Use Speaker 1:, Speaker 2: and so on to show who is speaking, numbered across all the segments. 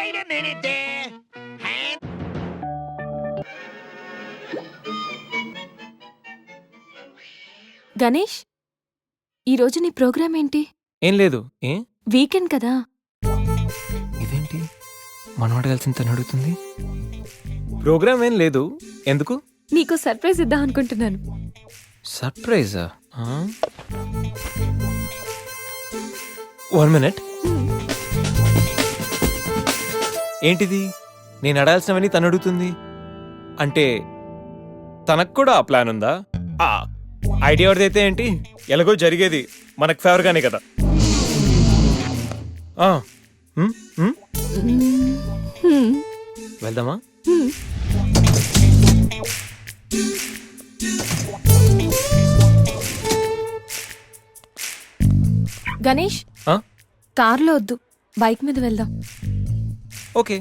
Speaker 1: Wait a minute there.
Speaker 2: Ganesh, ఈరోజు నీ programme ఏంటి?
Speaker 3: ఏం లేదు. ఏ
Speaker 2: వీకెండ్ కదా.
Speaker 3: ఇదేంటి మనవాడు కలిసి తను అడుగుతుంది? ప్రోగ్రామ్ ఏం లేదు. ఎందుకు?
Speaker 2: నీకు సర్ప్రైజ్ ఇద్దాం అనుకుంటున్నాను.
Speaker 3: సర్ప్రైజా? 1 minute. ఏంటిది? నేను అడాల్సినవని తను అడుగుతుంది అంటే తనకు కూడా ఆ ప్లాన్ ఉందా? ఐడియా ఎవరిదైతే ఏంటి, ఎలాగో జరిగేది మనకు ఫేవర్గానే కదా. వెళ్దామా?
Speaker 2: గణేష్, కార్లో వద్దు, బైక్ మీద వెళ్దాం.
Speaker 3: ఓకే.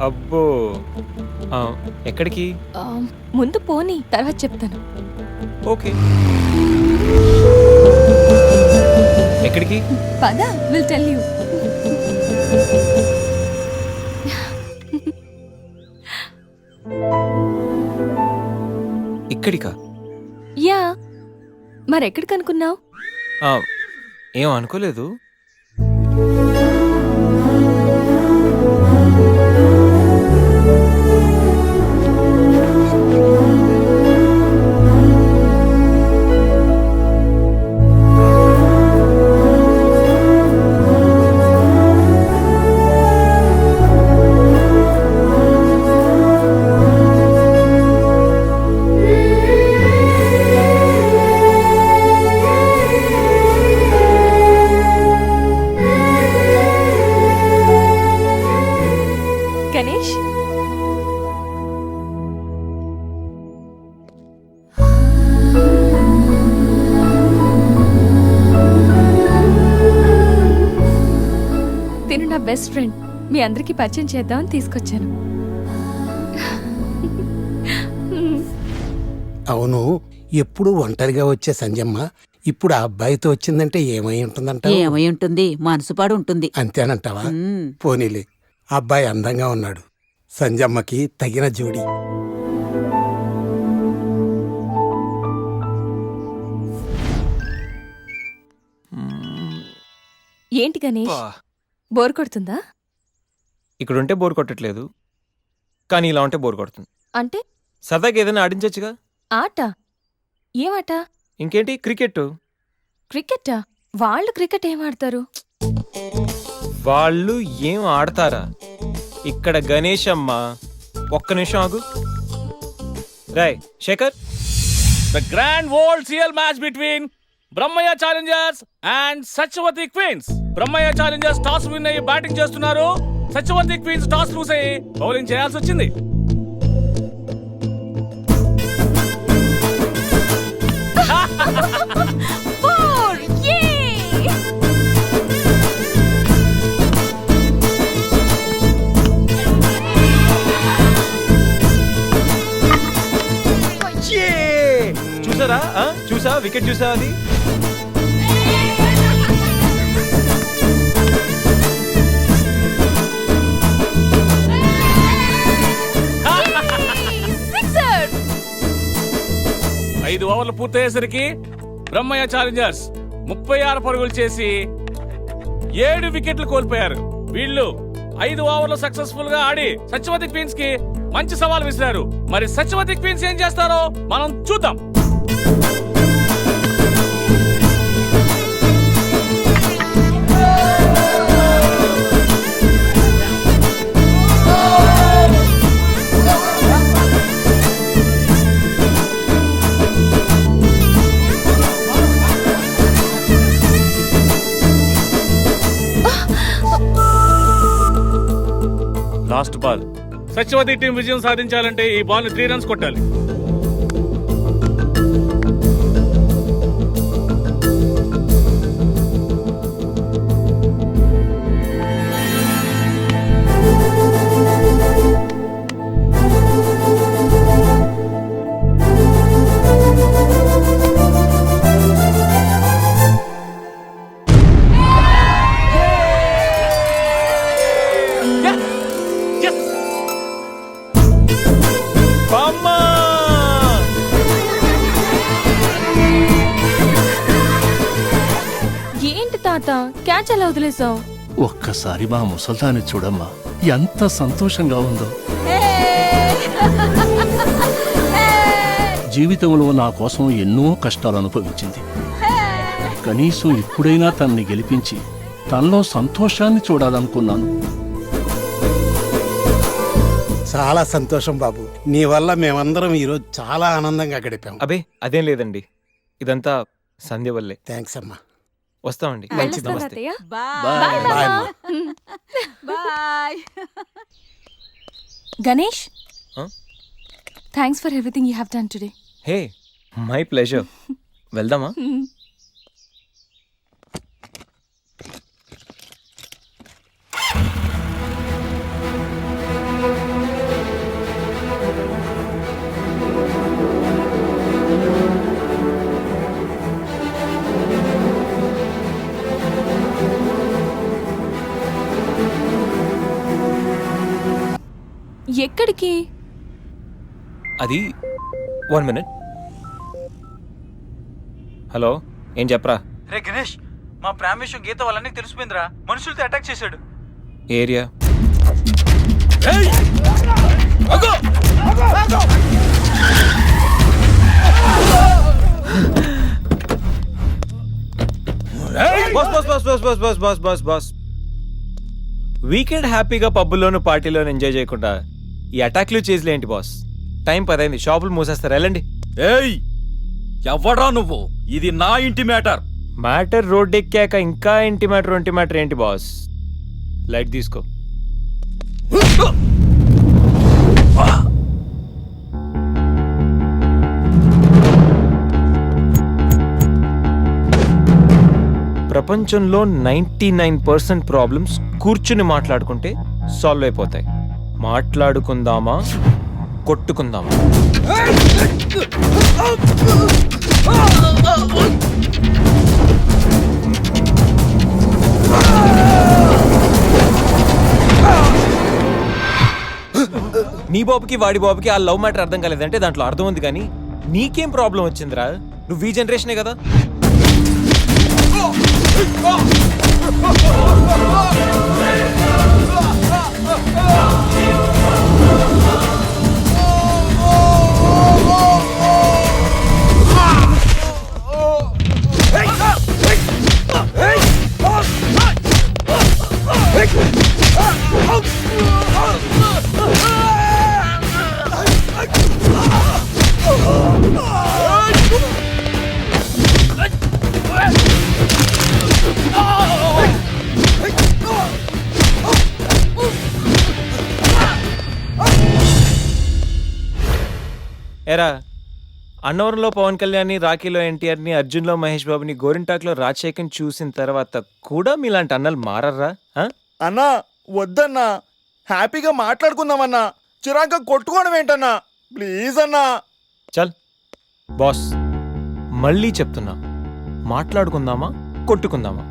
Speaker 3: అబ్బో, ఎక్కడికి?
Speaker 2: ముందు పోనీ, తర్వాత చెప్తాను.
Speaker 3: ఓకే. ఎక్కడికి?
Speaker 2: పద, విల్ టెల్ యూ.
Speaker 3: ఇక్కడికా?
Speaker 2: యా, మరెక్కడికి అనుకున్నావు?
Speaker 3: ఏం అనుకోలేదు.
Speaker 2: గణేష్, తిను నా బెస్ట్ ఫ్రెండ్. మీ అందరికీ పరిచయం చేద్దామని తీసుకొచ్చాను.
Speaker 4: అవును, ఎప్పుడు ఒంటరిగా వచ్చే సంజమ్మ ఇప్పుడు ఆ అబ్బాయితో వచ్చిందంటే ఏమై ఉంటుందంట?
Speaker 5: ఏమై ఉంటుంది, మనసుపాడు ఉంటుంది.
Speaker 4: అంతేనంటావా? పోనీలే, అబ్బాయి అందంగా ఉన్నాడు, సంజమ్మకి తగిన జోడి.
Speaker 2: ఏంటి గణేష్, బోర్ కొడుతుందా?
Speaker 3: ఇక్కడ ఉంటే బోర్ కొట్టట్లేదు, కానీ ఇలా ఉంటే బోర్ కొడుతుంది.
Speaker 2: అంటే
Speaker 3: సరదాగా ఏదైనా ఆడించొచ్చుగా.
Speaker 2: ఆట? ఏమాట?
Speaker 3: ఇంకేంటి, క్రికెట్.
Speaker 2: క్రికెటా? వాళ్ళు క్రికెట్ ఏం ఆడతారు?
Speaker 3: వాళ్ళు ఏం ఆడతారా? ఇక్కడ గణేష్ అమ్మ, ఒక్క నిమిషం ఆగు. Rai Shekhar,
Speaker 6: The grand world CL match between Brahmaya Challengers and Satyavati Queens. Brahmaya Challengers toss win అయ్యి బ్యాటింగ్ చేస్తున్నారు. సత్యవతి క్వీన్స్ టాస్ లూస్ అయ్యి బౌలింగ్ చేయాల్సి వచ్చింది.
Speaker 3: చూసారా? చూసా, వికెట్ చూసా అది.
Speaker 6: ఐదు ఓవర్లు పూర్తయ్యేసరికి బ్రహ్మయ్య ఛాలెంజర్స్ 36 పరుగులు చేసి 7 వికెట్లు కోల్పోయారు. వీళ్ళు 5 ఓవర్లు సక్సెస్ఫుల్ గా ఆడి సత్యవతి క్వీన్స్ కి మంచి సవాల్ విసిరారు. మరి సత్యవతి క్వీన్స్ ఏం చేస్తారో మనం చూద్దాం. Last ball. సత్యవతి టీం విజయం సాధించాలంటే ఈ బాల్ ని 3 runs కొట్టాలి.
Speaker 2: క్యాచ్ ఎలా వదిలేసావు?
Speaker 1: ఒక్కసారి మా ముసల్దాన్ని చూడమ్మా, ఎంత సంతోషంగా ఉందో. జీవితంలో నా కోసం ఎన్నో కష్టాలు అనుభవించింది. కనీసం ఇప్పుడైనా తనని గెలిపించి తనలో సంతోషాన్ని చూడాలనుకున్నాను.
Speaker 4: చాలా సంతోషం బాబు, నీ వల్ల మేమందరం ఈరోజు చాలా ఆనందంగా గడిపాం.
Speaker 3: అబే అదేం లేదండి, ఇదంతా సంధ్య వల్లే.
Speaker 4: థ్యాంక్స్ అమ్మా.
Speaker 3: వస్తామండి.
Speaker 2: వెళ్ళొస్తాను
Speaker 3: నమస్తే.
Speaker 2: అత్తయ్య.
Speaker 1: బాయ్.
Speaker 4: బాయ్ అమ్మా.
Speaker 5: Bye.
Speaker 2: Ganesh,
Speaker 3: Huh?
Speaker 2: Thanks for everything you have done today.
Speaker 3: Hey, my pleasure. వెళ్దామా?
Speaker 2: ఎక్కడికి?
Speaker 3: అది 1 minute. హలో, ఏం చెప్పరా?
Speaker 7: రే గణేష్, మా ప్రేమ విషయం గీత వాళ్ళని తెలిసిపోయిందిరా. మనుషులతో అటాక్ చేశాడు.
Speaker 3: ఏరియా? బాస్ వీకెండ్ హ్యాపీగా పబ్బుల్లోను పార్టీలోను ఎంజాయ్ చేయకుండా ఈ అటాక్లు చేసిలే ఏంటి బాస్? టైం 10 అయింది, షాపులు మూసేస్తారు, వెళ్ళండి.
Speaker 8: ఏయ్, ఎవడ్రా నువ్వు? ఇది నా ఇంటి మ్యాటర్.
Speaker 3: మ్యాటర్ రోడ్ ఎక్కాక ఇంకా ఇంటి మ్యాటర్ ఏంటి బాస్? లైట్ తీసుకో. ప్రపంచంలో 99% ప్రాబ్లమ్స్ కూర్చుని మాట్లాడుకుంటే సాల్వ్ అయిపోతాయి. మాట్లాడుకుందామా, కొట్టుకుందామా? నీ బాబుకి వాడి బాబుకి ఆ లవ్ మ్యాటర్ అర్థం కాలేదంటే దాంట్లో అర్థం ఉంది, కానీ నీకేం ప్రాబ్లం వచ్చిందిరా? నువ్వు ఈ జనరేషనే కదా. ఎరా, అన్నవరంలో పవన్ కళ్యాణ్ని, రాఖీలో ఎన్టీఆర్ని, అర్జున్లో మహేష్ బాబుని, గోరింటాక్లో రాజశేఖర్ని చూసిన తర్వాత కూడా మీలాంటి అన్నలు మారర్రా?
Speaker 9: అన్నా వద్దన్నా, హ్యాపీగా మాట్లాడుకుందామన్నా, చిరాగ్గా కొట్టుకోవడం ఏంటన్నా? ప్లీజ్ అన్నా.
Speaker 3: చల్ బాస్, మళ్ళీ చెప్తున్నా, మాట్లాడుకుందామా, కొట్టుకుందామా?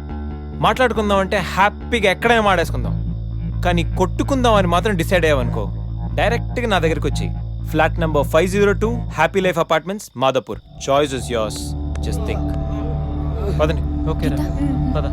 Speaker 3: మాట్లాడుకుందామంటే హ్యాపీగా ఎక్కడైనా మాడేసుకుందాం, కానీ కొట్టుకుందాం అని మాత్రం డిసైడ్ అయ్యావనుకో, డైరెక్ట్గా నా దగ్గరికి వచ్చి flat number 502 happy life apartments, Madhapur. Choice is yours, just think. పదండి. ఓకే రా, పద.